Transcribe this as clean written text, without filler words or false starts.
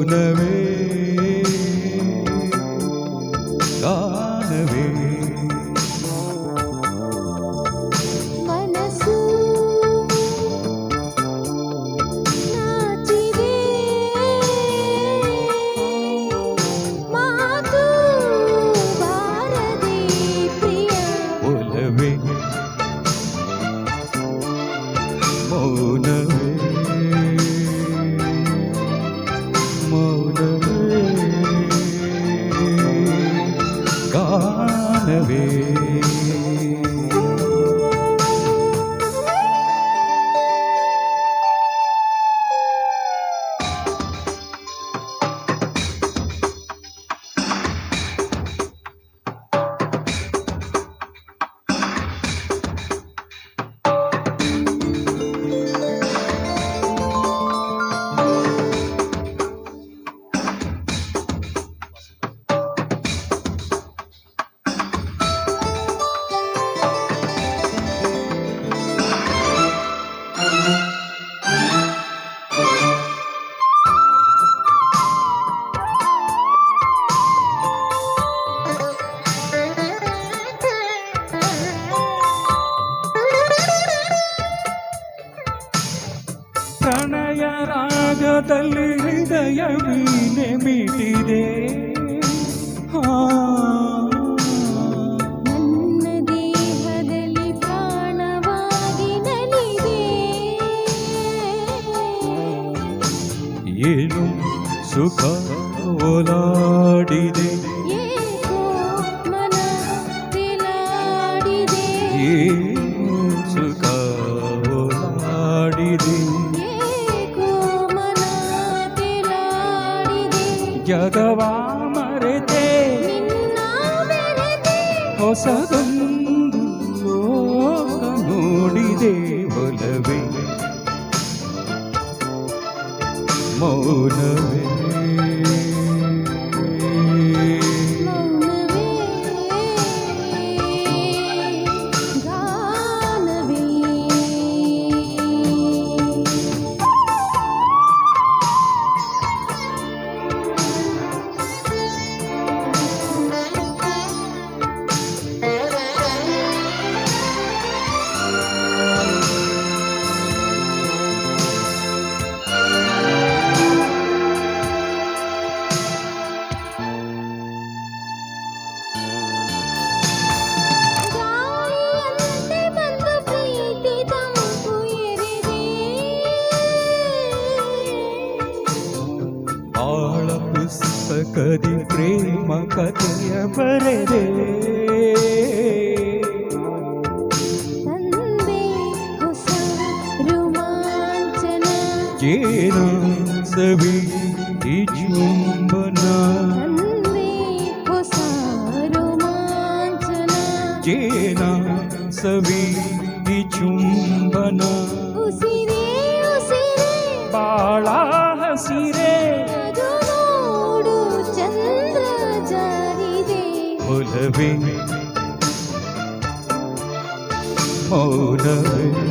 ಮೌನವೇ ಗಾನವೇ ಮನಸ್ಸು ನಾಚಿದೆ ಮಾತು ಬಾರದೆ ಪ್ರಿಯ ಒಲವೇ ಮೌನವೇ ಮೌನವೇ ಗಾನವೇ ಪ್ರಣಯ ರಾಗದಲ್ಲಿ ಹೃದಯ ವೀಣೆ ಮೀಟಿದೆ ನನ್ನ ದೇಹದಲ್ಲಿ ಪ್ರಾಣವಾಗಿ ನಲಿದೆ ಏನು ಸುಖ ಓಲಾಡಿದೆ ಏಕೋ ಮನ ತಿಲಾಡಿದೆ ಏನು ಸುಖ ಓಲಾಡಿದೆ ಏಕೋ ಮನ ತಿಲಾಡಿದೆ ಜಗವ ಮರೆತೆ ನಿನ್ನ ಬೆರೆತೆ ಹೊಸದೊಂದು ಲೋಕ ನೋಡಿದೆ ಒಲವೇ ಮೌನವೇ ಮೌನವೇ ಗಾನವೇ ಗಾಳಿಯಂತೆ ಬಂದು ಪ್ರೀತಿ ತಂಪು ಎರೆದೆ ಆಳ ಪುಸ್ತಕದಿ ಪ್ರೇಮ ಕಥೆಯ ಬರೆದೆ ತಂದೆ ಹೊಸ ರೋಮಾಂಚನ ಏನು ಸವಿ ಈ ಚುಂಬನ ತಂದೆ ಹೊಸ ರೋಮಾಂಚನ ಜೇನ ಸವಿ ಈ ಚುಂಬನ ಉಸಿರೇ ಉಸಿರೇ ಬಾಳ ಹಸಿರೆ ಅದು ನೋಡು ಚಂದ್ರ ಜಾರಿದೆ ಒಲವೇ ಮೌನವೇ